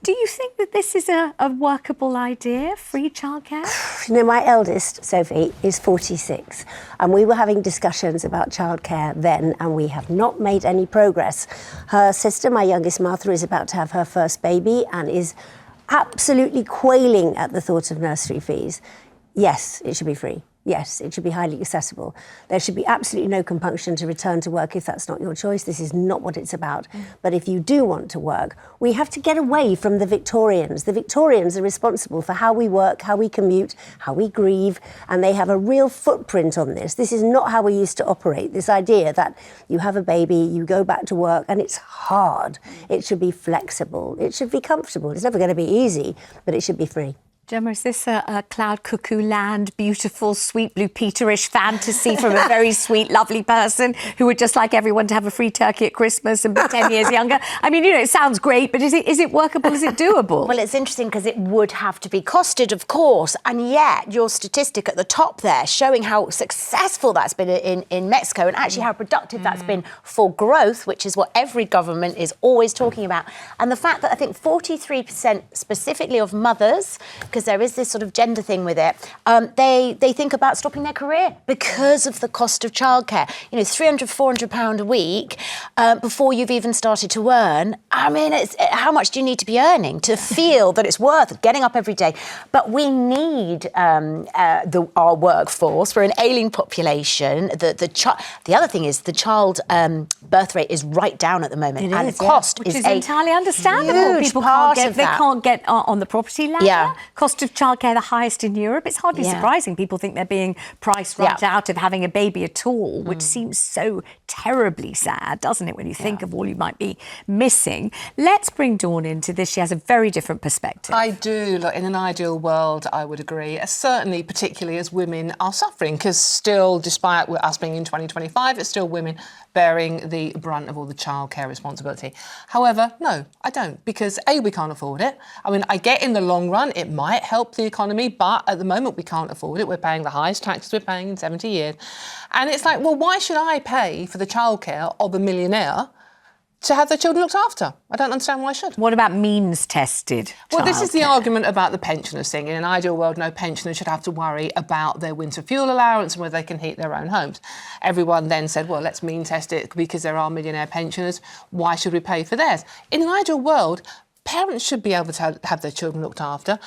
Do you think that this is a workable idea, free childcare? You know, my eldest, Sophie, is 46, and we were having discussions about childcare then, and we have not made any progress. Her sister, my youngest, Martha, is about to have her first baby and is absolutely quailing at the thought of nursery fees. Yes, it should be free. Yes, it should be highly accessible. There should be absolutely no compunction to return to work if that's not your choice. This is not what it's about. But if you do want to work, we have to get away from the Victorians. The Victorians are responsible for how we work, how we commute, how we grieve, and they have a real footprint on this. This is not how we used to operate. This idea that you have a baby, you go back to work, and it's hard. It should be flexible. It should be comfortable. It's never going to be easy, but it should be free. Jemma, is this a cloud cuckoo land, beautiful, sweet Blue Peter-ish fantasy from a very sweet, lovely person who would just like everyone to have a free turkey at Christmas and be 10 years younger? I mean, you know, it sounds great, but is it workable? Is it doable? Well, it's interesting because it would have to be costed, of course, and yet your statistic at the top there showing how successful that's been in Mexico and actually how productive that's been for growth, which is what every government is always talking about. And the fact that I think 43% specifically of mothers, because there is this sort of gender thing with it, they think about stopping their career because of the cost of childcare. You know, £300, £400 a week before you've even started to earn. I mean, how much do you need to be earning to feel that it's worth getting up every day? But we need our workforce. We're an ailing population. The other thing is the child birth rate is right down at the moment, and the cost is entirely understandable. People can't get on the property ladder. Yeah. Cost of childcare the highest in Europe. It's hardly surprising people think they're being priced right out of having a baby at all, which seems so terribly sad, doesn't it, when you think of all you might be missing. Let's bring Dawn into this. She has a very different perspective. I do. Look, in an ideal world, I would agree. Certainly, particularly as women are suffering, because still, despite us being in 2025, it's still women bearing the brunt of all the childcare responsibility. However, no, I don't, because A, we can't afford it. I mean, I get in the long run, it might help the economy, but at the moment we can't afford it. We're paying the highest taxes we're paying in 70 years. And it's like, well, why should I pay for the childcare of a millionaire to have their children looked after? I don't understand why I should. What about means-tested Well, this is the childcare? argument about the pensioners thing. In an ideal world, no pensioners should have to worry about their winter fuel allowance and whether they can heat their own homes. Everyone then said, well, let's mean test it because there are millionaire pensioners. Why should we pay for theirs? In an ideal world, parents should be able to have their children looked after.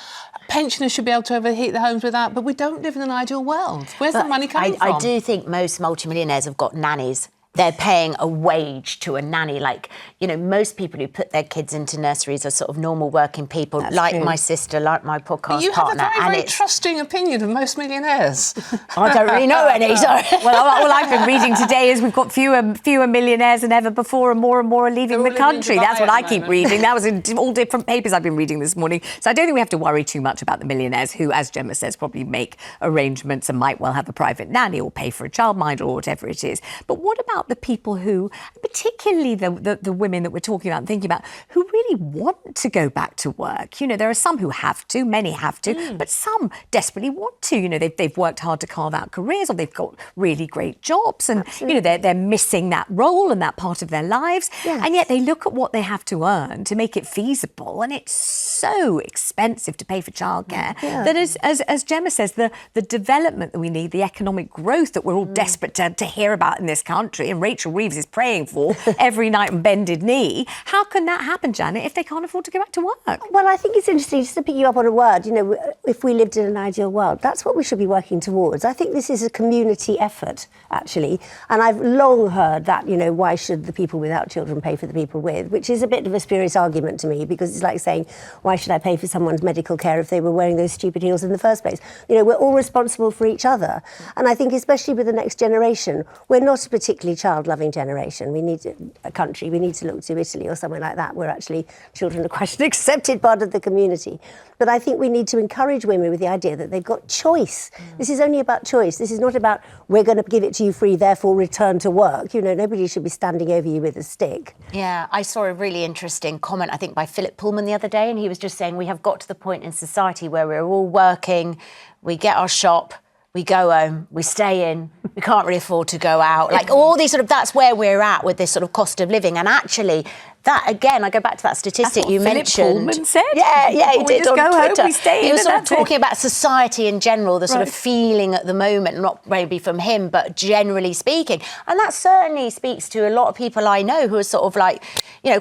Pensioners should be able to overheat their homes without, but we don't live in an ideal world. Where's the money coming from? I do think most multimillionaires have got nannies. They're paying a wage to a nanny. Like, you know, most people who put their kids into nurseries are sort of normal working people, my sister, like my podcast partner. You have a very trusting opinion of most millionaires. I don't really know any, sorry. Well, all I've been reading today is we've got fewer millionaires than ever before, and more are leaving the country. That's what I keep reading. That was in all different papers I've been reading this morning. So I don't think we have to worry too much about the millionaires who, as Jemma says, probably make arrangements and might well have a private nanny or pay for a childminder or whatever it is. But what about the people who, particularly the women that we're talking about and thinking about, who really want to go back to work? You know, there are some who have to, many have to, but some desperately want to. You know, they've worked hard to carve out careers, or they've got really great jobs, and you know they're missing that role and that part of their lives, and yet they look at what they have to earn to make it feasible, and it's so expensive to pay for childcare that, as Jemma says, the development that we need, the economic growth that we're all desperate to hear about in this country, and Rachel Reeves is praying for every night on bended knee. How can that happen, Janet, if they can't afford to go back to work? Well, I think it's interesting, just to pick you up on a word, you know, if we lived in an ideal world, that's what we should be working towards. I think this is a community effort, actually, and I've long heard that, you know, why should the people without children pay for the people with, which is a bit of a spurious argument to me, because it's like saying, why should I pay for someone's medical care if they were wearing those stupid heels in the first place? You know, we're all responsible for each other, and I think especially with the next generation, we're not a particularly child-loving generation. We need a country, we need to look to Italy or somewhere like that, where actually children are quite an accepted part of the community. But I think we need to encourage women with the idea that they've got choice. This is only about choice. This is not about, we're going to give it to you free, therefore return to work. You know, nobody should be standing over you with a stick. Yeah, I saw a really interesting comment, I think, by Philip Pullman the other day, and he was just saying we have got to the point in society where we're all working, we get our shop, we go home, we stay in, we can't really afford to go out. Like all these that's where we're at with this sort of cost of living. And actually, that again, I go back to that statistic you Philip mentioned. Pullman said. Yeah, he We did just on go home, Twitter. we stay he in, was and sort of that's it. talking about society in general, the sort of Right. feeling at the moment, not maybe from him, but generally speaking. And that certainly speaks to a lot of people I know who are sort of like,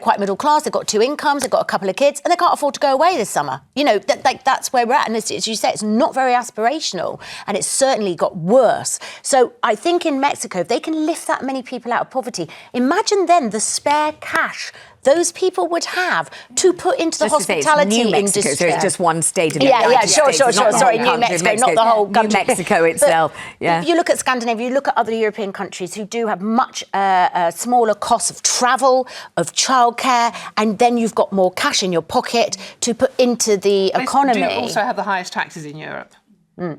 quite middle class. They've got 2 incomes, they've got a couple of kids, and they can't afford to go away this summer. That's where we're at. And as you say, it's not very aspirational, and it's certainly got worse. So I think in Mexico, if they can lift that many people out of poverty, imagine then the spare cash those people would have to put into the Just to say, it's hospitality New Mexico, industry. so it's just one state of the Yeah, United sure. States. It's not the Sorry, whole New country of Mexico, not the whole country. New Mexico itself, But you look at Scandinavia, you look at other European countries who do have much smaller costs of travel, of childcare, and then you've got more cash in your pocket to put into the economy. They do also have the highest taxes in Europe.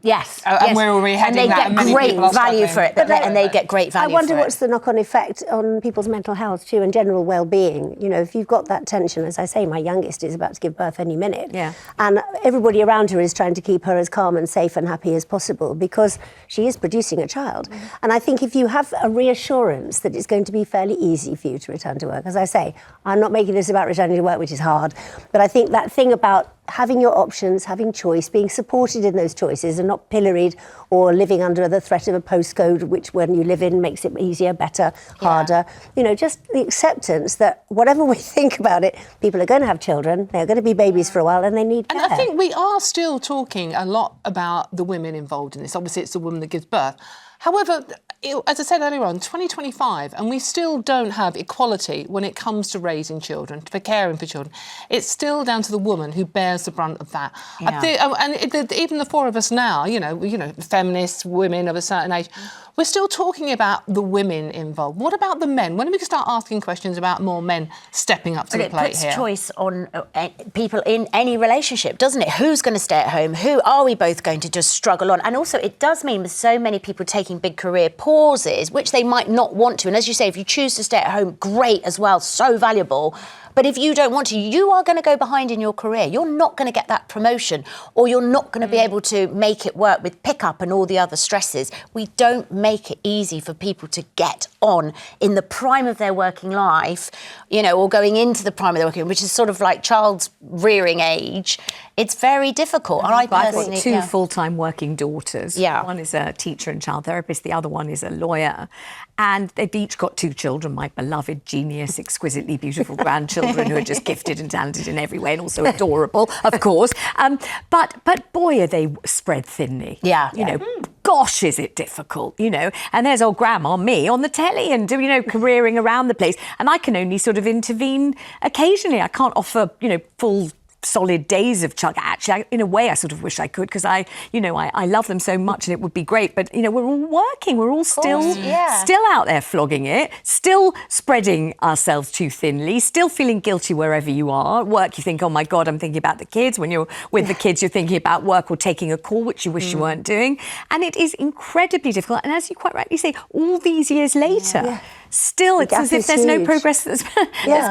Yes. And we're already heading that, And and they many get great people are value struggling. for it, and they get great value I wonder for what's it. the knock-on effect on people's mental health too and general well-being. If you've got that tension, as I say, my youngest is about to give birth any minute. Yeah. And everybody around her is trying to keep her as calm and safe and happy as possible because she is producing a child. And I think if you have a reassurance that it's going to be fairly easy for you to return to work, as I say, I'm not making this about returning to work, which is hard, but I think that thing about having your options, having choice, being supported in those choices and not pilloried or living under the threat of a postcode, which when you live in makes it easier, better, harder. Just the acceptance that whatever we think about it, people are going to have children, they're going to be babies for a while and they need care. And I think we are still talking a lot about the women involved in this. Obviously, it's the woman that gives birth. However, as I said earlier on, 2025, and we still don't have equality when it comes to raising children, for caring for children. It's still down to the woman who bears the brunt of that. And even the four of us now, feminists, women of a certain age, we're still talking about the women involved. What about the men? When are we going to start asking questions about more men stepping up to the plate here? It puts choice on people in any relationship, doesn't it? Who's going to stay at home? Who are we both going to just struggle on? And also, it does mean with so many people taking big career pauses, which they might not want to. And as you say, if you choose to stay at home, great as well, so valuable. But if you don't want to, you are going to go behind in your career. You're not going to get that promotion, or you're not going to be able to make it work with pickup and all the other stresses. We don't make it easy for people to get on in the prime of their working life, or going into the prime of their working, which is sort of like child's rearing age. It's very difficult. I've got 2 full-time working daughters. Yeah. One is a teacher and child therapist. The other one is a lawyer. And they've each got 2 children, my beloved, genius, exquisitely beautiful grandchildren who are just gifted and talented in every way and also adorable, of course. But boy, are they spread thinly. Yeah. Gosh, is it difficult, And there's old grandma, me, on the telly and, careering around the place. And I can only sort of intervene occasionally. I can't offer, full solid days of childcare. Actually, in a way, I sort of wish I could because I love them so much and it would be great. But, we're all working. We're all still out there flogging it, still spreading ourselves too thinly, still feeling guilty wherever you are. At work, you think, oh, my God, I'm thinking about the kids. When you're with the kids, you're thinking about work or taking a call, which you wish you weren't doing. And it is incredibly difficult. And as you quite rightly say, all these years later, still, it's as if there's no progress that's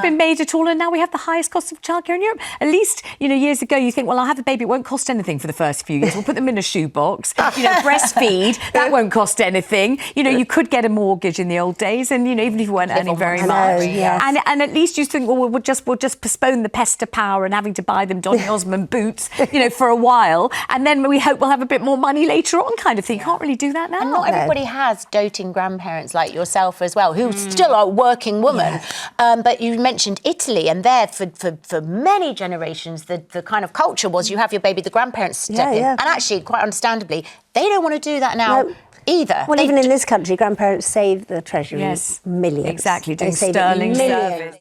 been made at all. And now we have the highest cost of childcare in Europe. At least, years ago, you think, well, I'll have a baby. It won't cost anything for the first few years. We'll put them in a shoebox. Breastfeed. That won't cost anything. You could get a mortgage in the old days. And, even if you weren't earning very much. And at least you think, well, we'll just postpone the pest of power and having to buy them Donny Osmond boots, for a while. And then we hope we'll have a bit more money later on kind of thing. You can't really do that now. And not everybody has doting grandparents like yourself as well, who still are working women. But you mentioned Italy, and there for many generations, the kind of culture was you have your baby, the grandparents step in. And actually, quite understandably, they don't want to do that now either. Well, even in this country, grandparents save the Treasury millions. Exactly, doing They save sterling millions. service.